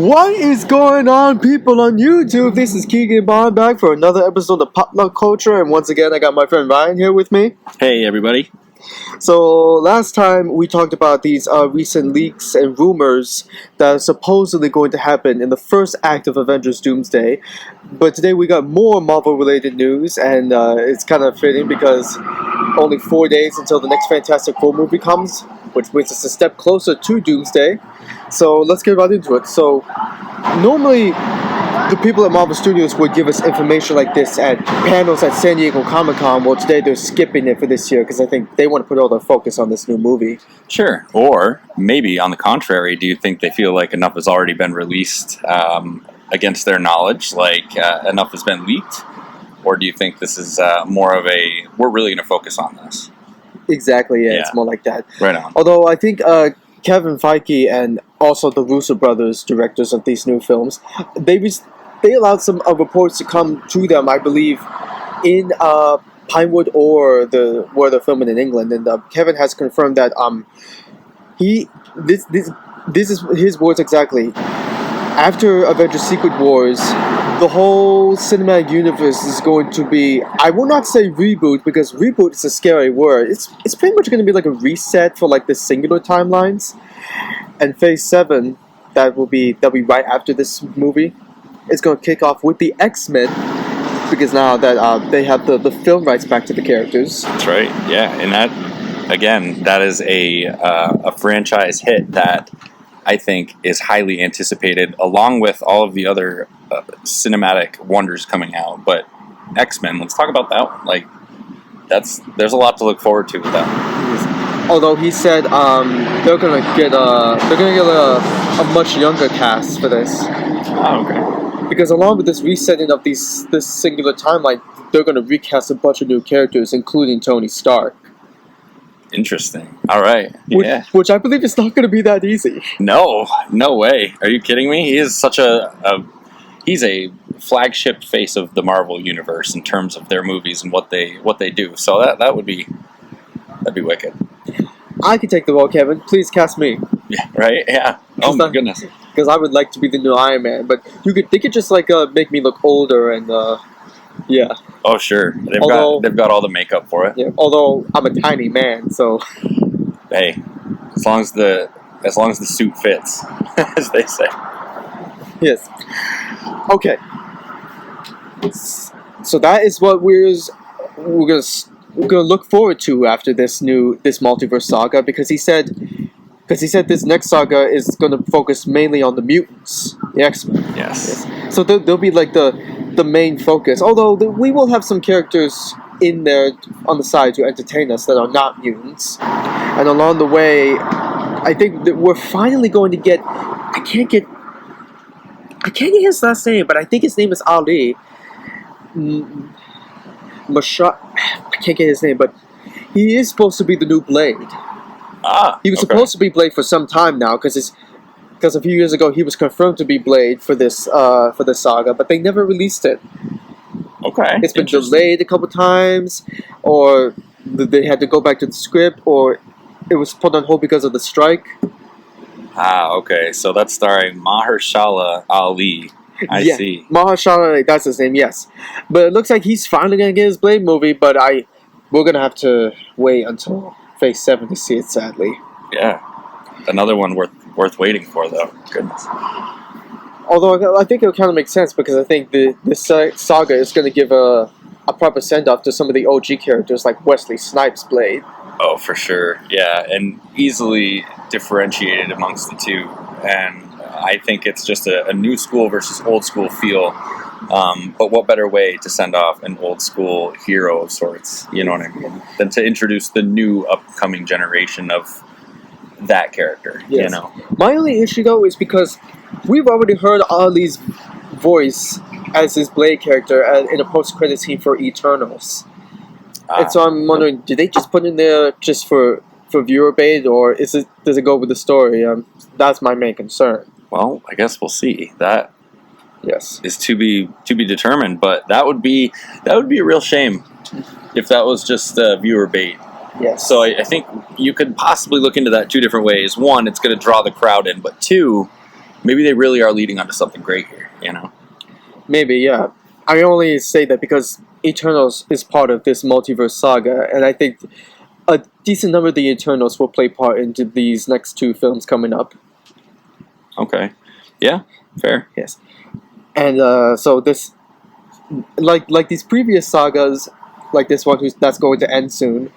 What is going on, people on YouTube? This is Keegan Bond back for another episode of Potluck Culture, and once again, I got my friend Ryan here with me. Hey, everybody. So, last time we talked about these recent leaks and rumors that are supposedly going to happen in the first act of Avengers Doomsday. But today we got more Marvel-related news, and it's kind of fitting because only 4 days until the next Fantastic Four movie comes, which brings us a step closer to Doomsday. So, let's get right into it. So, normally the people at Marvel Studios would give us information like this at panels at San Diego Comic-Con. Well, today they're skipping it for this year because I think they want to put all their focus on this new movie. Sure. Or maybe, on the contrary, do you think they feel like enough has already been released against their knowledge, like enough has been leaked? Or do you think this is more of a, we're really going to focus on this? Exactly, yeah, it's more like that. Right on. Although I think Kevin Feige and also the Russo Brothers, directors of these new films, they allowed some reports to come to them, I believe, in Pinewood or where they're filming in England, and Kevin has confirmed that this is his words exactly. After Avengers Secret Wars, the whole cinematic universe is going to be, I will not say reboot, because reboot is a scary word. It's pretty much going to be like a reset for like the singular timelines. And Phase 7, that'll be right after this movie, is going to kick off with the X-Men, because now that they have the film rights back to the characters. That's right, yeah. And that, again, that is a franchise hit that I think is highly anticipated, along with all of the other cinematic wonders coming out. But X-Men, let's talk about that one. Like, there's a lot to look forward to with that. Although he said they're gonna get a much younger cast for this. Oh, okay. Because along with this resetting of this singular timeline, they're gonna recast a bunch of new characters, including Tony Stark. Interesting. All right. Yeah. Which I believe is not going to be that easy. No way. Are you kidding me? He is such he's a flagship face of the Marvel universe in terms of their movies and what they do. So that'd be wicked. I can take the role, Kevin. Please cast me. Yeah. Right. Yeah. Oh my goodness. Because I would like to be the new Iron Man, but they could just like make me look older and yeah. Oh sure, they've got all the makeup for it. Yeah. Although I'm a tiny man, so. Hey, as long as the suit fits, as they say. Yes. Okay. So that is what we're gonna look forward to after this multiverse saga, because he said this next saga is going to focus mainly on the mutants, the X-Men. Yes. So they'll be like the main focus. Although we will have some characters in there on the side to entertain us that are not mutants. And along the way, I think that we're finally going to get. I can't get his last name, but I think his name is Ali. I can't get his name, but he is supposed to be the new Blade. He was supposed to be Blade for some time now, because a few years ago he was confirmed to be Blade for this saga, but they never released it. Okay. It's been delayed a couple times, or they had to go back to the script, or it was put on hold because of the strike. Okay. So that's starring Mahershala Ali. I see. Mahershala Ali, that's his name, yes. But it looks like he's finally going to get his Blade movie, but we're going to have to wait until Phase 7 to see it, sadly. Yeah. Another one worth waiting for, though. Goodness. Although I think it'll kind of make sense, because I think this saga is going to give a proper send-off to some of the OG characters like Wesley Snipes' Blade. Oh, for sure. Yeah, and easily differentiated amongst the two. And I think it's just a new school versus old school feel. But what better way to send off an old school hero of sorts, you know what I mean, than to introduce the new upcoming generation of that character, yes. You know? My only issue, though, is because we've already heard Ali's voice as his Blade character in a post-credit scene for Eternals. And so I'm wondering, did they just put in there just for viewer bait, or does it go with the story? That's my main concern. Well, I guess we'll see. That is to be determined, but that would be a real shame if that was just viewer bait. Yes. So I think you could possibly look into that two different ways. One, it's going to draw the crowd in, but two, maybe they really are leading onto something great here, you know? Maybe, yeah. I only say that because Eternals is part of this multiverse saga, and I think a decent number of the Eternals will play part into these next two films coming up. Okay. Yeah, fair. Yes. And so this, like these previous sagas, like this one that's going to end soon,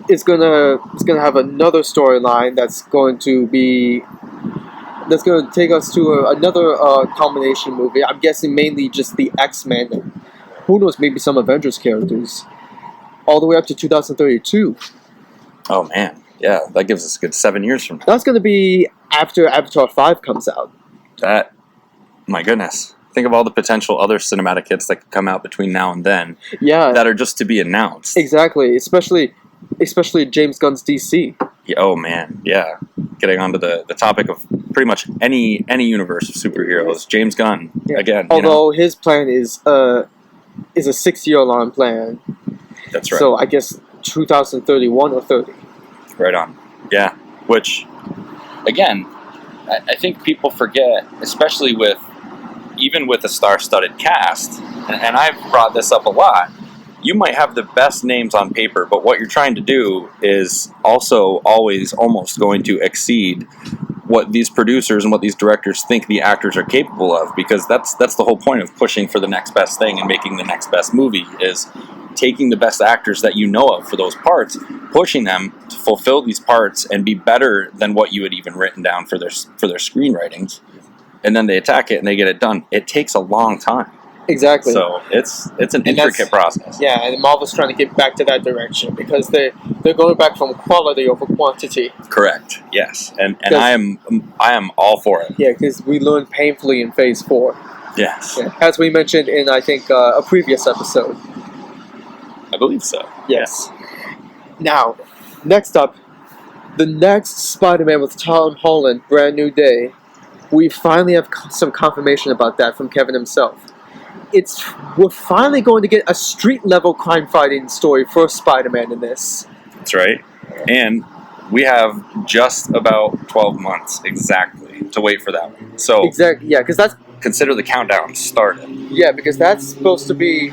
it's gonna have another storyline that's going to take us to another culmination movie. I'm guessing mainly just the X-Men. Who knows? Maybe some Avengers characters, all the way up to 2032. Oh, man. Yeah, that gives us a good 7 years from now. That's going to be after Avatar 5 comes out. That, my goodness. Think of all the potential other cinematic hits that could come out between now and then. Yeah. That are just to be announced. Exactly. Especially James Gunn's DC. Yeah, oh, man. Yeah. Getting onto the topic of pretty much any universe of superheroes. James Gunn, again. Although his plan is a 6-year-long plan. That's right. So I guess 2031 or 30. Right on. Yeah. Which, again, I think people forget, especially even with a star-studded cast, and I've brought this up a lot, you might have the best names on paper, but what you're trying to do is also always almost going to exceed what these producers and what these directors think the actors are capable of, because that's the whole point of pushing for the next best thing and making the next best movie, is taking the best actors that you know of for those parts, pushing them to fulfill these parts and be better than what you had even written down for their screenwritings, and then they attack it and they get it done. It takes a long time. Exactly. So it's an intricate process. Yeah, and Marvel's trying to get back to that direction because they're going back from quality over quantity. Correct. Yes, and I am all for it. Yeah, because we learned painfully in Phase 4. Yes. Yeah, as we mentioned in I think a previous episode. I believe so. Yes. Now, next up, the next Spider-Man with Tom Holland, Brand New Day. We finally have some confirmation about that from Kevin himself. We're finally going to get a street-level crime-fighting story for Spider-Man in this. That's right. And we have just about 12 months exactly to wait for that one. So exactly, yeah, because that's consider the countdown started. Yeah, because that's going to be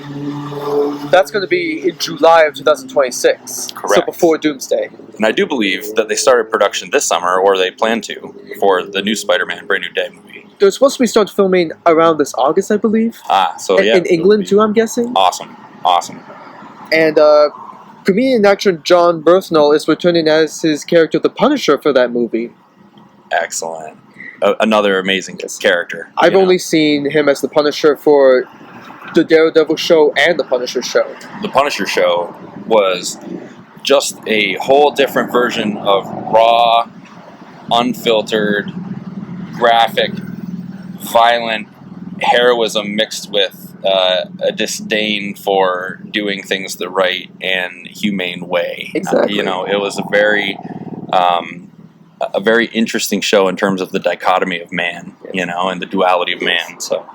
in July of 2026. Correct. So before Doomsday. And I do believe that they started production this summer, or they plan to, for the new Spider-Man Brand New Day movie. They're supposed to be starting filming around this August, I believe. So yeah. In England too, I'm guessing. Awesome. And comedian actor John Bernthal is returning as his character, the Punisher, for that movie. Excellent. Another amazing character. I've only seen him as the Punisher for the Daredevil show and the Punisher show. The Punisher show was just a whole different version of raw, unfiltered, graphic, violent heroism mixed with a disdain for doing things the right and humane way. Exactly. It was a very interesting show in terms of the dichotomy of man, and the duality of man. So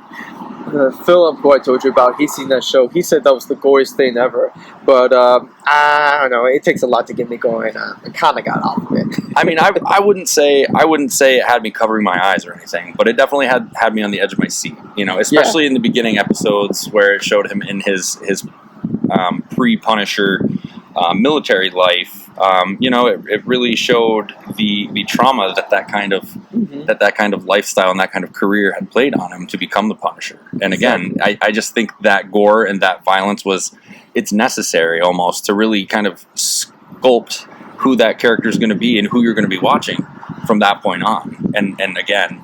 Philip, who I told you about, he's seen that show. He said that was the goriest thing ever. But I don't know. It takes a lot to get me going. I kind of got off of it. I mean, I wouldn't say it had me covering my eyes or anything, but it definitely had me on the edge of my seat. Especially in the beginning episodes where it showed him in his pre-Punisher military life. It really showed the trauma that kind of lifestyle and that kind of career had played on him to become the Punisher. And again, I just think that gore and that violence it's necessary almost to really kind of sculpt who that character is going to be and who you're going to be watching from that point on. And again,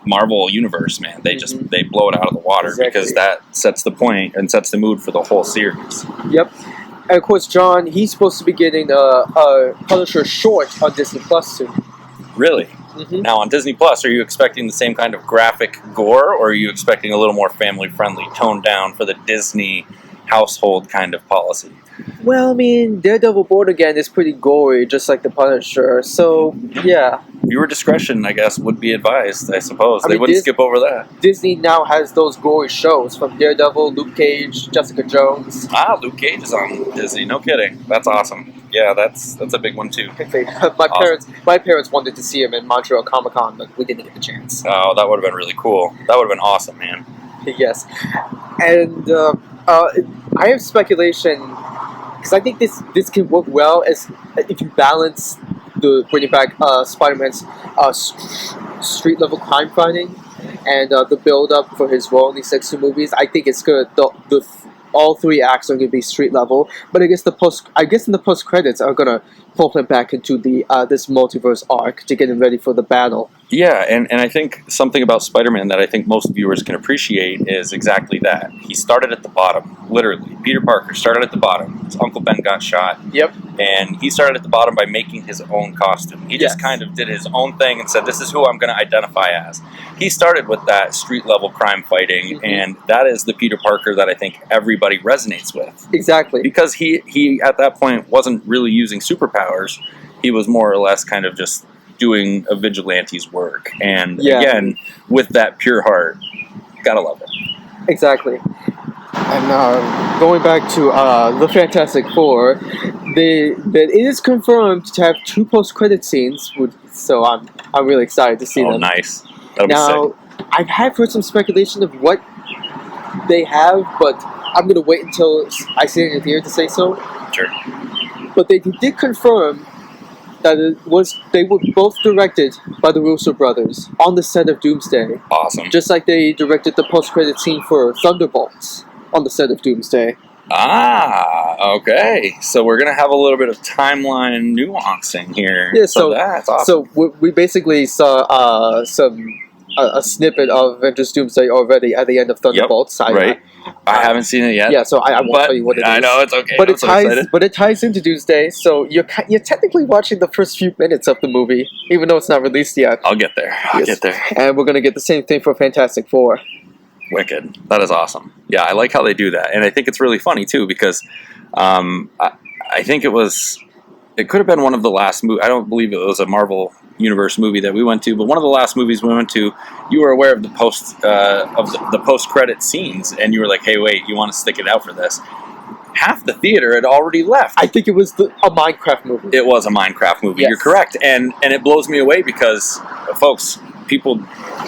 Marvel Universe, man, they blow it out of the water because that sets the point and sets the mood for the whole series. Yep. And of course, John, he's supposed to be getting a Punisher short on Disney Plus soon. Really? Mm-hmm. Now, on Disney Plus, are you expecting the same kind of graphic gore, or are you expecting a little more family-friendly, toned down for the Disney household kind of policy? Well, I mean, Daredevil Born Again is pretty gory, just like the Punisher. So, yeah. viewer discretion, I guess, would be advised. I suppose I they mean, wouldn't skip over that. Disney now has those gory shows from Daredevil, Luke Cage, Jessica Jones. Ah, Luke Cage is on Disney. No kidding. That's awesome. Yeah, that's a big one too. My parents wanted to see him in Montreal Comic Con, but we didn't get the chance. Oh, that would have been really cool. That would have been awesome, man. Yes, and I have speculation because I think this can work well as if you balance the bringing back Spider-Man's street level crime fighting and the build up for his role in these next two movies. I think it's good. All three acts are going to be street level, but I guess in the post credits are going to pull him back into the this multiverse arc to get him ready for the battle. Yeah, and I think something about Spider-Man that I think most viewers can appreciate is exactly that. He started at the bottom, literally. Peter Parker started at the bottom. His Uncle Ben got shot. Yep. And he started at the bottom by making his own costume. He just kind of did his own thing and said, this is who I'm going to identify as. He started with that street-level crime fighting, and that is the Peter Parker that I think everybody resonates with. Exactly. Because he at that point, wasn't really using superpowers. He was more or less kind of just doing a vigilante's work. And again, with that pure heart, gotta love it. Exactly. And going back to the Fantastic Four, that it is confirmed to have 2 post-credit scenes, so I'm really excited to see them. Oh, nice. That'll now, be sick. I have heard some speculation of what they have, but I'm going to wait until I see it in the theater to say so. Sure. But they did confirm that they were both directed by the Russo Brothers on the set of Doomsday. Awesome. Just like they directed the post-credit scene for Thunderbolts on the set of Doomsday. Ah, okay. So we're going to have a little bit of timeline nuancing here. Yeah, so that's awesome. So we basically saw a snippet of Avengers Doomsday already at the end of Thunderbolts. Right. I haven't seen it yet. Yeah, so I won't tell you what it is. I know, it's okay. But it ties into Doomsday, so you're technically watching the first few minutes of the movie, even though it's not released yet. I'll get there. I'll get there. And we're going to get the same thing for Fantastic Four. Wicked. That is awesome. Yeah, I like how they do that. And I think it's really funny, too, because I think it could have been one of the last movies. I don't believe it was a Marvel Universe movie that we went to, but one of the last movies we went to, you were aware of the post-credit scenes, and you were like, hey, wait, you want to stick it out for this? Half the theater had already left. I think it was a Minecraft movie. It was a Minecraft movie. Yes. You're correct. And it blows me away because, folks, people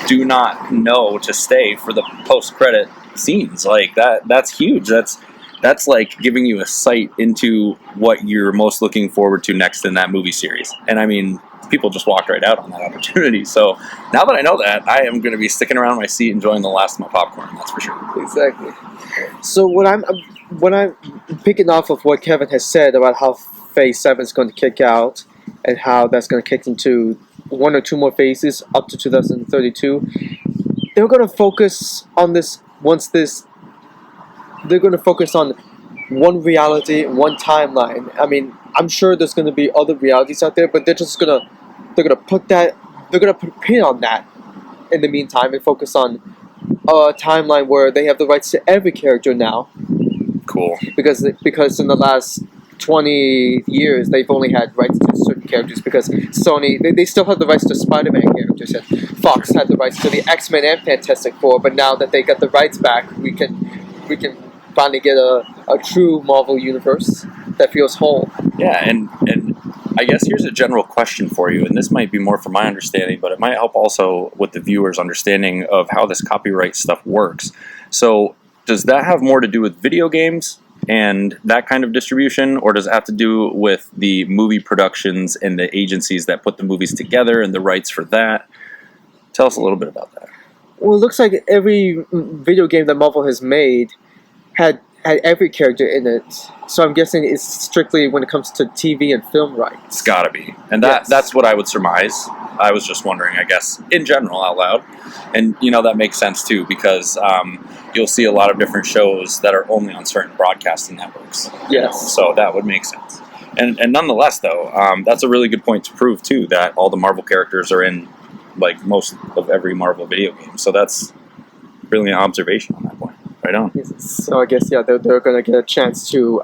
do not know to stay for the post-credit scenes. Like, that's huge. That's like giving you a sight into what you're most looking forward to next in that movie series. And I mean, people just walked right out on that opportunity. So now that I know that, I am going to be sticking around my seat enjoying the last of my popcorn. That's for sure. Exactly. So what I'm picking off of what Kevin has said about how Phase 7 is going to kick out and how that's going to kick into 1 or 2 more phases up to 2032, they're going to focus on this they're going to focus on one reality, one timeline. I mean, I'm sure there's going to be other realities out there, but they're going to put a pin on that in the meantime and focus on a timeline where they have the rights to every character now. Cool. Because in the last 20 years, they've only had rights to certain characters because Sony, they still have the rights to Spider-Man characters, and Fox had the rights to the X-Men and Fantastic Four, but now that they got the rights back, we can finally get a true Marvel universe that feels whole. Yeah, and I guess here's a general question for you, and this might be more from my understanding, but it might help also with the viewer's understanding of how this copyright stuff works. So, does that have more to do with video games and that kind of distribution, or does it have to do with the movie productions and the agencies that put the movies together and the rights for that? Tell us a little bit about that. Well, it looks like every video game that Marvel has made had every character in it. So I'm guessing it's strictly when it comes to TV and film rights. It's gotta be. And that's what I would surmise. I was just wondering, I guess, in general, out loud. And, that makes sense, too, because you'll see a lot of different shows that are only on certain broadcasting networks. Yes. So that would make sense. And nonetheless, though, that's a really good point to prove, too, that all the Marvel characters are in, like, most of every Marvel video game. So that's really an observation on that point. Right on. So I guess, they're going to get a chance to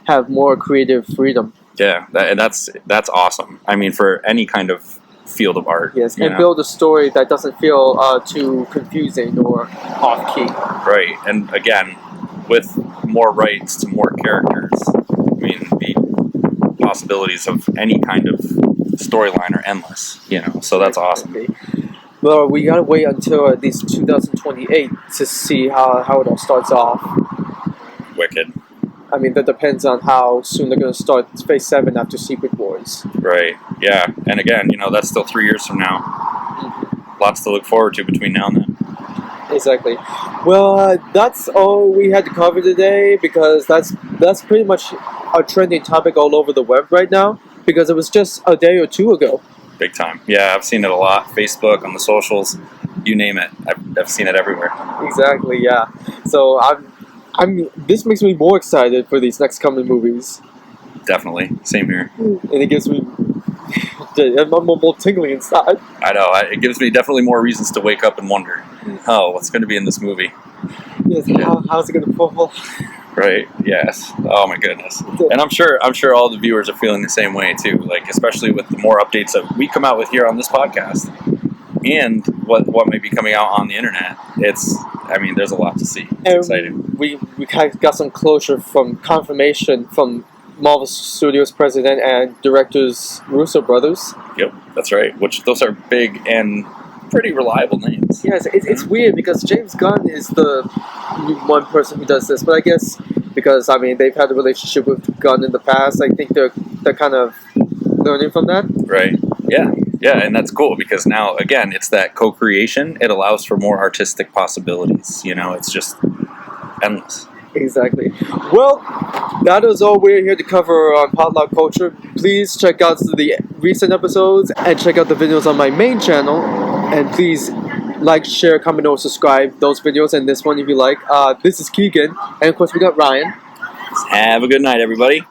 have more creative freedom. Yeah, and that's awesome. I mean, for any kind of field of art. Yes, you and know? build a story that doesn't feel too confusing or off key. Right, and again, with more rights to more characters, I mean, the possibilities of any kind of storyline are endless. So that's awesome. Well, we gotta wait until at least 2028 to see how it all starts off. Wicked. I mean, that depends on how soon they're gonna start Phase 7 after Secret Wars. Right. Yeah, and again, that's still 3 years from now. Lots to look forward to between now and then. Exactly. Well, that's all we had to cover today because that's pretty much a trending topic all over the web right now because it was just a day or two ago. Big time. Yeah, I've seen it a lot. Facebook, on the socials, you name it. I've seen it everywhere. Exactly. Yeah. So this makes me more excited for these next coming movies, Definitely. Same here. and it gives me I'm more tingling inside. I know. It gives me definitely more reasons to wake up and wonder, what's going to be in this movie? Yes. How's it gonna fall? Right. Yes. Oh my goodness. And I'm sure all the viewers are feeling the same way too. Like especially with the more updates that we come out with here on this podcast, and what may be coming out on the internet. There's a lot to see. It's exciting. We kind of got some confirmation from Marvel Studios president and directors Russo Brothers. Yep, that's right. Which those are big and pretty reliable names. Yes, it's weird because James Gunn is the one person who does this, but I guess because they've had a relationship with Gunn in the past, I think they're kind of learning from that. Right. Yeah, and that's cool because now again it's that co-creation. It allows for more artistic possibilities. It's just endless. Exactly. Well, that is all we're here to cover on Potluck Culture. Please check out the recent episodes and check out the videos on my main channel. And please like, share, comment, or subscribe those videos and this one if you like. This is Keegan, and of course we got Ryan. Have a good night, everybody.